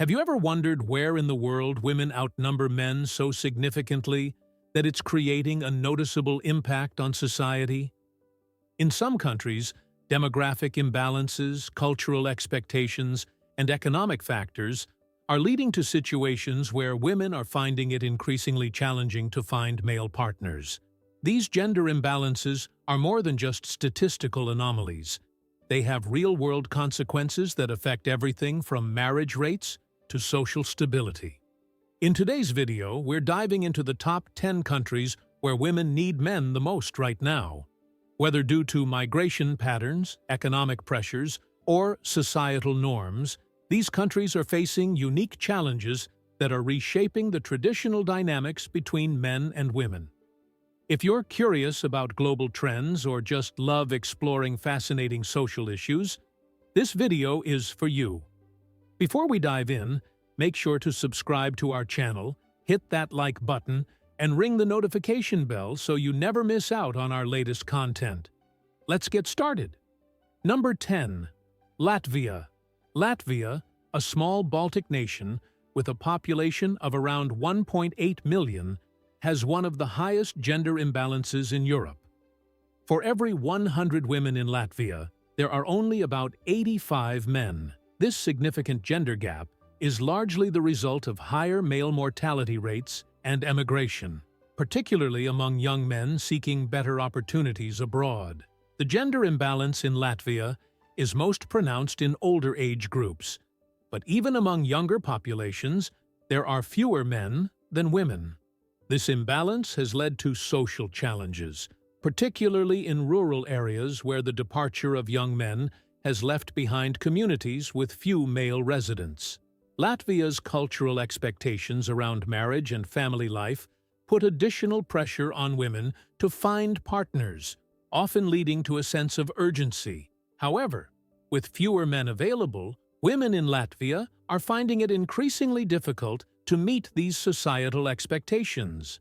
Have you ever wondered where in the world women outnumber men so significantly that it's creating a noticeable impact on society? In some countries, demographic imbalances, cultural expectations, and economic factors are leading to situations where women are finding it increasingly challenging to find male partners. These gender imbalances are more than just statistical anomalies. They have real-world consequences that affect everything from marriage rates to social stability. In today's video, we're diving into the top 10 countries where women need men the most right now. Whether due to migration patterns, economic pressures, or societal norms, these countries are facing unique challenges that are reshaping the traditional dynamics between men and women. If you're curious about global trends or just love exploring fascinating social issues, this video is for you. Before we dive in, make sure to subscribe to our channel, hit that like button, and ring the notification bell so you never miss out on our latest content. Let's get started. Number 10. Latvia. Latvia, a small Baltic nation with a population of around 1.8 million, has one of the highest gender imbalances in Europe. For every 100 women in Latvia, there are only about 85 men. This significant gender gap is largely the result of higher male mortality rates and emigration, particularly among young men seeking better opportunities abroad. The gender imbalance in Latvia is most pronounced in older age groups, but even among younger populations, there are fewer men than women. This imbalance has led to social challenges, particularly in rural areas where the departure of young men has left behind communities with few male residents. Latvia's cultural expectations around marriage and family life put additional pressure on women to find partners, often leading to a sense of urgency. However, with fewer men available, women in Latvia are finding it increasingly difficult to meet these societal expectations.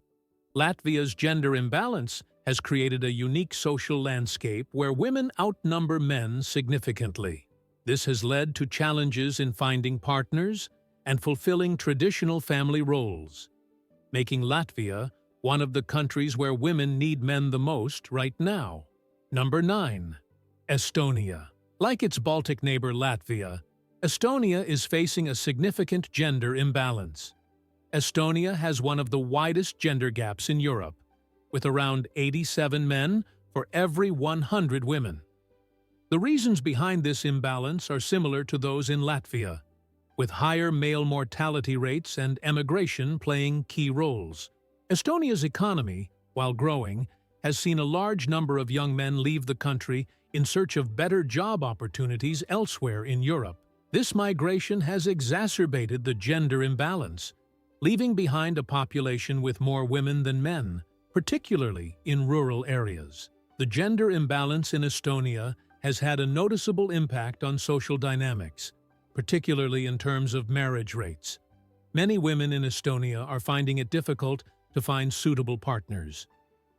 Latvia's gender imbalance has created a unique social landscape where women outnumber men significantly. This has led to challenges in finding partners and fulfilling traditional family roles, making Latvia one of the countries where women need men the most right now. Number 9. Estonia. Like its Baltic neighbor Latvia, Estonia is facing a significant gender imbalance. Estonia has one of the widest gender gaps in Europe, with around 87 men for every 100 women. The reasons behind this imbalance are similar to those in Latvia, with higher male mortality rates and emigration playing key roles. Estonia's economy, while growing, has seen a large number of young men leave the country in search of better job opportunities elsewhere in Europe. This migration has exacerbated the gender imbalance, leaving behind a population with more women than men, particularly in rural areas. The gender imbalance in Estonia has had a noticeable impact on social dynamics, particularly in terms of marriage rates. Many women in Estonia are finding it difficult to find suitable partners,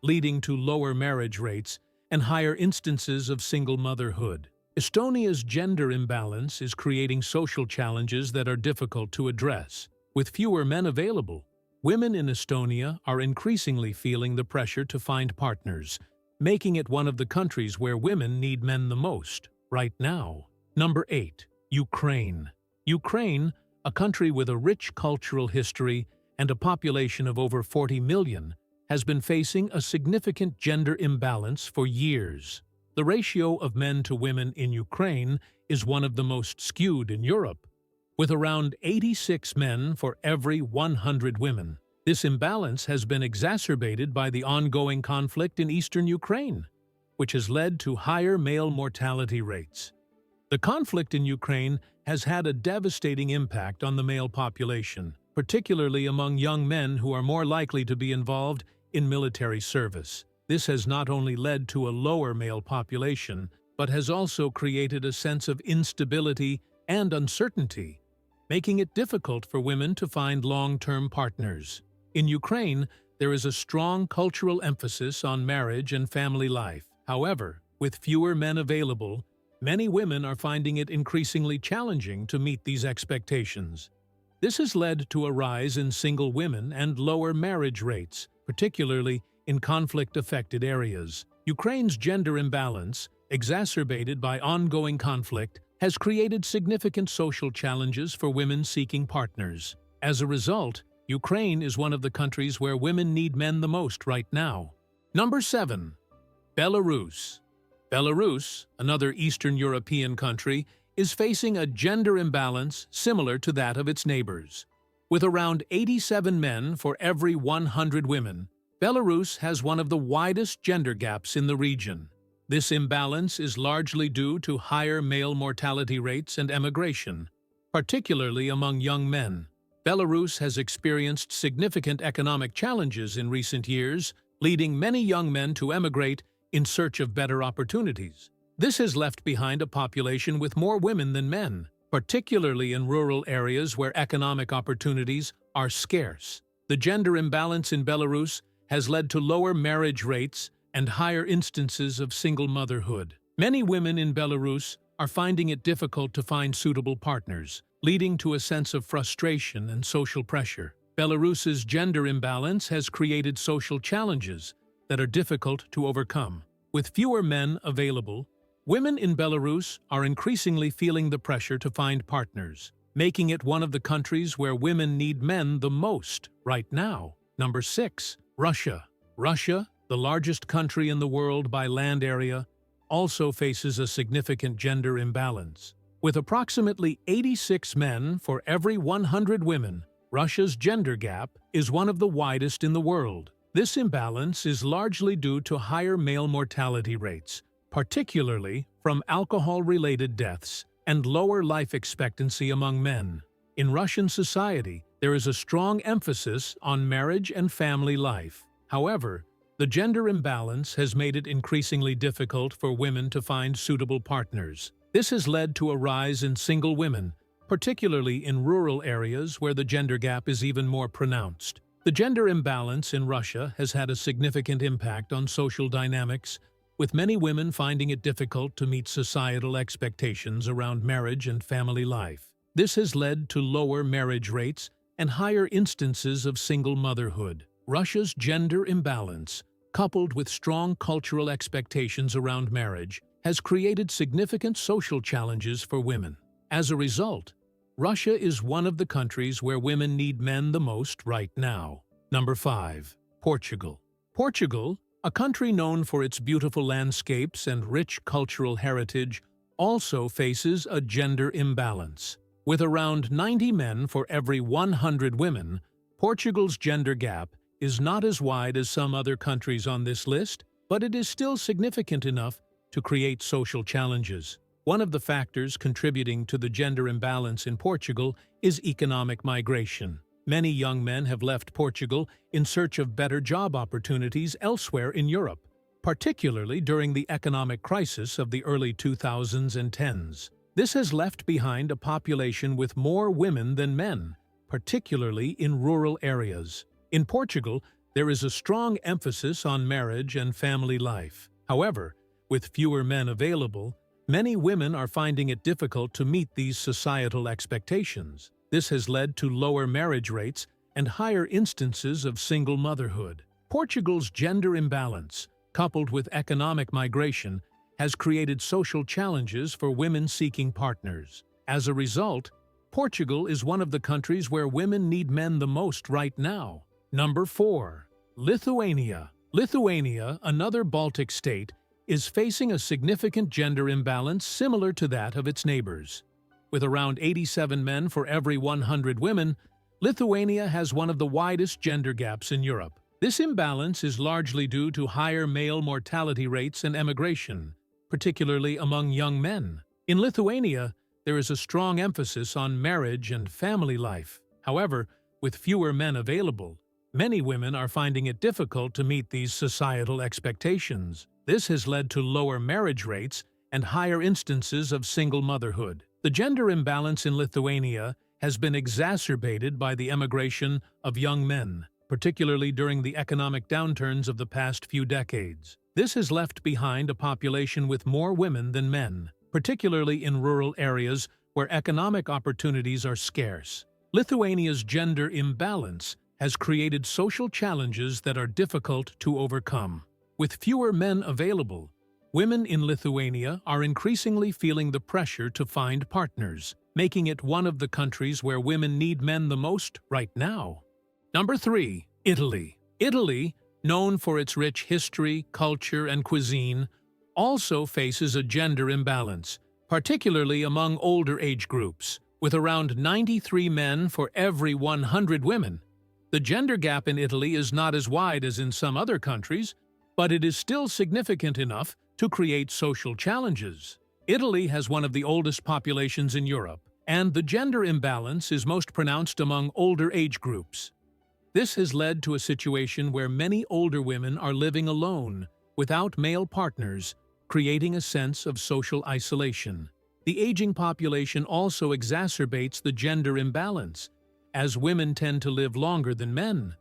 leading to lower marriage rates and higher instances of single motherhood. Estonia's gender imbalance is creating social challenges that are difficult to address. With fewer men available, women in Estonia are increasingly feeling the pressure to find partners, making it one of the countries where women need men the most right now. Number 8. Ukraine. Ukraine, a country with a rich cultural history and a population of over 40 million, has been facing a significant gender imbalance for years. The ratio of men to women in Ukraine is one of the most skewed in Europe, with around 86 men for every 100 women. This imbalance has been exacerbated by the ongoing conflict in eastern Ukraine, which has led to higher male mortality rates. The conflict in Ukraine has had a devastating impact on the male population, particularly among young men who are more likely to be involved in military service. This has not only led to a lower male population, but has also created a sense of instability and uncertainty, making it difficult for women to find long-term partners. In Ukraine, there is a strong cultural emphasis on marriage and family life. However, with fewer men available, many women are finding it increasingly challenging to meet these expectations. This has led to a rise in single women and lower marriage rates, particularly in conflict-affected areas. Ukraine's gender imbalance, exacerbated by ongoing conflict, has created significant social challenges for women seeking partners. As a result, Ukraine is one of the countries where women need men the most right now. Number 7. Belarus. Belarus, another Eastern European country, is facing a gender imbalance similar to that of its neighbors. With around 87 men for every 100 women, Belarus has one of the widest gender gaps in the region. This imbalance is largely due to higher male mortality rates and emigration, particularly among young men. Belarus has experienced significant economic challenges in recent years, leading many young men to emigrate in search of better opportunities. This has left behind a population with more women than men, particularly in rural areas where economic opportunities are scarce. The gender imbalance in Belarus has led to lower marriage rates and higher instances of single motherhood. Many women in Belarus are finding it difficult to find suitable partners, leading to a sense of frustration and social pressure. Belarus's gender imbalance has created social challenges that are difficult to overcome. With fewer men available, women in Belarus are increasingly feeling the pressure to find partners, making it one of the countries where women need men the most right now. Number 6. Russia. Russia, the largest country in the world by land area, also faces a significant gender imbalance. With approximately 86 men for every 100 women, Russia's gender gap is one of the widest in the world. This imbalance is largely due to higher male mortality rates, particularly from alcohol-related deaths, and lower life expectancy among men. In Russian society, there is a strong emphasis on marriage and family life. However, the gender imbalance has made it increasingly difficult for women to find suitable partners. This has led to a rise in single women, particularly in rural areas where the gender gap is even more pronounced. The gender imbalance in Russia has had a significant impact on social dynamics, with many women finding it difficult to meet societal expectations around marriage and family life. This has led to lower marriage rates and higher instances of single motherhood. Russia's gender imbalance, coupled with strong cultural expectations around marriage, has created significant social challenges for women. As a result, Russia is one of the countries where women need men the most right now. Number 5. Portugal. Portugal, a country known for its beautiful landscapes and rich cultural heritage, also faces a gender imbalance. With around 90 men for every 100 women, Portugal's gender gap is not as wide as some other countries on this list, but it is still significant enough to create social challenges. One of the factors contributing to the gender imbalance in Portugal is economic migration. Many young men have left Portugal in search of better job opportunities elsewhere in Europe, particularly during the economic crisis of the early 2010s. This has left behind a population with more women than men, particularly in rural areas. In Portugal, there is a strong emphasis on marriage and family life. However, with fewer men available, many women are finding it difficult to meet these societal expectations. This has led to lower marriage rates and higher instances of single motherhood. Portugal's gender imbalance, coupled with economic migration, has created social challenges for women seeking partners. As a result, Portugal is one of the countries where women need men the most right now. Number 4. Lithuania. Lithuania, another Baltic state, is facing a significant gender imbalance similar to that of its neighbors. With around 87 men for every 100 women, Lithuania has one of the widest gender gaps in Europe. This imbalance is largely due to higher male mortality rates and emigration, particularly among young men. In Lithuania, there is a strong emphasis on marriage and family life. However, with fewer men available, many women are finding it difficult to meet these societal expectations. This has led to lower marriage rates and higher instances of single motherhood. The gender imbalance in Lithuania has been exacerbated by the emigration of young men, particularly during the economic downturns of the past few decades. This has left behind a population with more women than men, particularly in rural areas where economic opportunities are scarce. Lithuania's gender imbalance has created social challenges that are difficult to overcome. With fewer men available, women in Lithuania are increasingly feeling the pressure to find partners, making it one of the countries where women need men the most right now. Number 3. Italy. Italy, known for its rich history, culture, and cuisine, also faces a gender imbalance, particularly among older age groups, with around 93 men for every 100 women. The gender gap in Italy is not as wide as in some other countries, but it is still significant enough to create social challenges. Italy has one of the oldest populations in Europe, and the gender imbalance is most pronounced among older age groups. This has led to a situation where many older women are living alone, without male partners, creating a sense of social isolation. The aging population also exacerbates the gender imbalance, as women tend to live longer than men,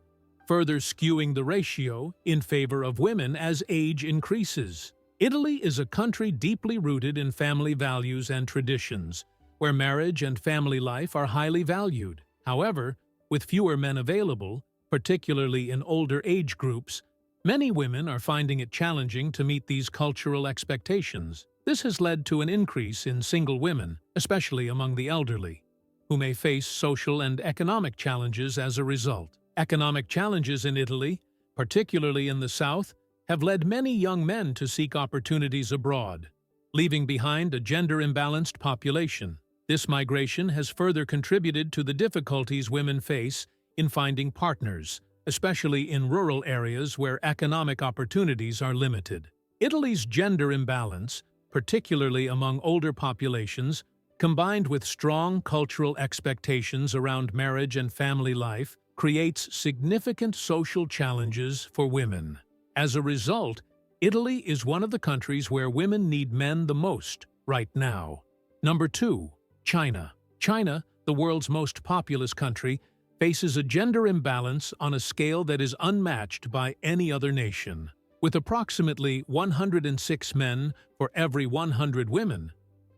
further skewing the ratio in favor of women as age increases. Italy is a country deeply rooted in family values and traditions, where marriage and family life are highly valued. However, with fewer men available, particularly in older age groups, many women are finding it challenging to meet these cultural expectations. This has led to an increase in single women, especially among the elderly, who may face social and economic challenges as a result. Economic challenges in Italy, particularly in the south, have led many young men to seek opportunities abroad, leaving behind a gender-imbalanced population. This migration has further contributed to the difficulties women face in finding partners, especially in rural areas where economic opportunities are limited. Italy's gender imbalance, particularly among older populations, combined with strong cultural expectations around marriage and family life, creates significant social challenges for women. As a result, Italy is one of the countries where women need men the most right now. Number 2. China. China, the world's most populous country, faces a gender imbalance on a scale that is unmatched by any other nation. With approximately 106 men for every 100 women,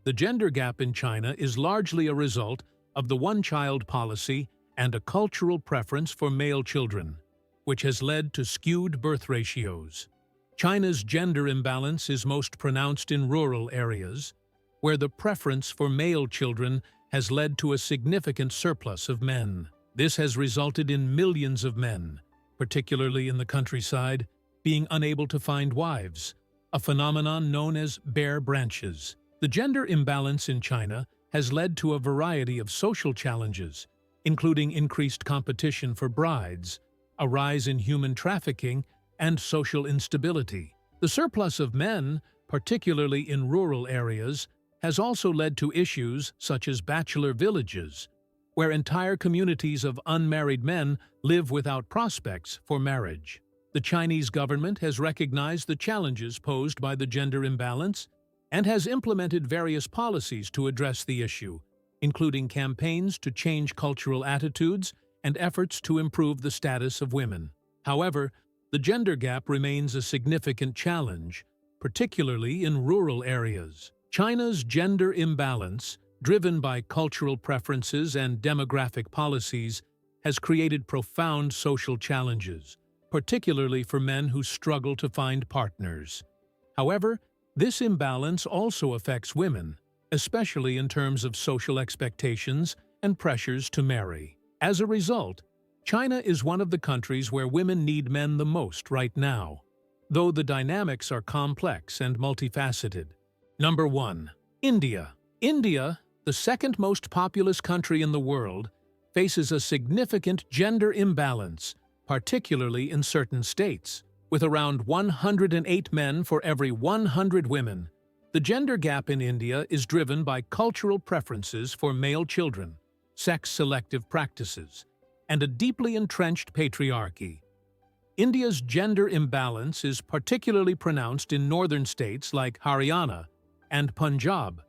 the gender gap in China is largely a result of the one-child policy and a cultural preference for male children, which has led to skewed birth ratios. China's gender imbalance is most pronounced in rural areas, where the preference for male children has led to a significant surplus of men. This has resulted in millions of men, particularly in the countryside, being unable to find wives, a phenomenon known as bare branches. The gender imbalance in China has led to a variety of social challenges, including increased competition for brides, a rise in human trafficking, and social instability. The surplus of men, particularly in rural areas, has also led to issues such as bachelor villages, where entire communities of unmarried men live without prospects for marriage. The Chinese government has recognized the challenges posed by the gender imbalance and has implemented various policies to address the issue, including campaigns to change cultural attitudes and efforts to improve the status of women. However, the gender gap remains a significant challenge, particularly in rural areas. China's gender imbalance, driven by cultural preferences and demographic policies, has created profound social challenges, particularly for men who struggle to find partners. However, this imbalance also affects women, especially in terms of social expectations and pressures to marry. As a result, China is one of the countries where women need men the most right now, though the dynamics are complex and multifaceted. Number 1. India. India, the second most populous country in the world, faces a significant gender imbalance, particularly in certain states. With around 108 men for every 100 women, the gender gap in India is driven by cultural preferences for male children, sex-selective practices, and a deeply entrenched patriarchy. India's gender imbalance is particularly pronounced in northern states like Haryana and Punjab,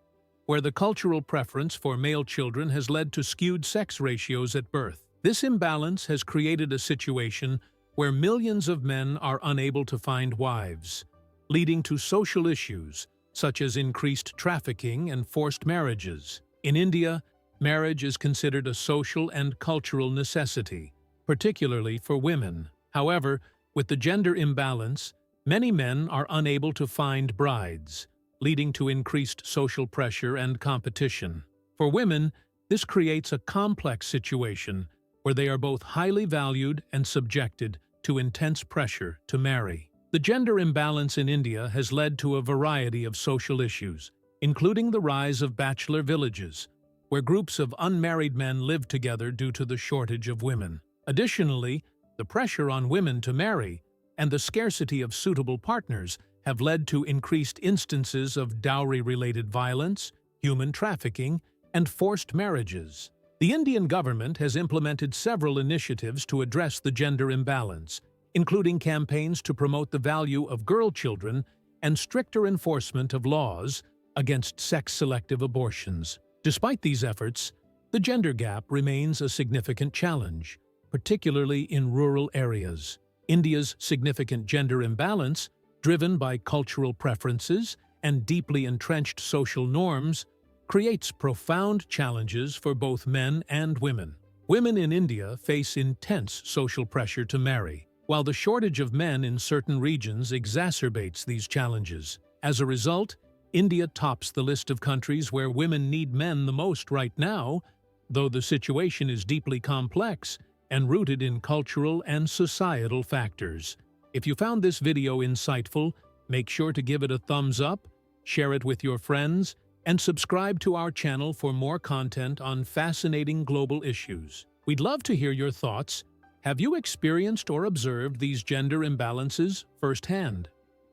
where the cultural preference for male children has led to skewed sex ratios at birth. This imbalance has created a situation where millions of men are unable to find wives, leading to social issues such as increased trafficking and forced marriages. In India, Marriage is considered a social and cultural necessity, particularly for women. However, with the gender imbalance, many men are unable to find brides, leading to increased social pressure and competition. For women, this creates a complex situation where they are both highly valued and subjected to intense pressure to marry. The gender imbalance in India has led to a variety of social issues, including the rise of bachelor villages, where groups of unmarried men live together due to the shortage of women. Additionally, the pressure on women to marry and the scarcity of suitable partners have led to increased instances of dowry-related violence, human trafficking, and forced marriages. The Indian government has implemented several initiatives to address the gender imbalance, including campaigns to promote the value of girl children and stricter enforcement of laws against sex-selective abortions. Despite these efforts, the gender gap remains a significant challenge, particularly in rural areas. India's significant gender imbalance, driven by cultural preferences and deeply entrenched social norms, creates profound challenges for both men and women. Women in India face intense social pressure to marry, while the shortage of men in certain regions exacerbates these challenges. As a result, India tops the list of countries where women need men the most right now, though the situation is deeply complex and rooted in cultural and societal factors. If you found this video insightful, make sure to give it a thumbs up, share it with your friends, and subscribe to our channel for more content on fascinating global issues. We'd love to hear your thoughts. Have you experienced or observed these gender imbalances firsthand?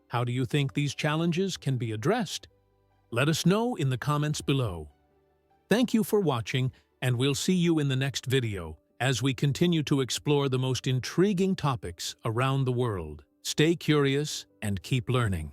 How do you think these challenges can be addressed? Let us know in the comments below. Thank you for watching, and we'll see you in the next video as we continue to explore the most intriguing topics around the world. Stay curious and keep learning.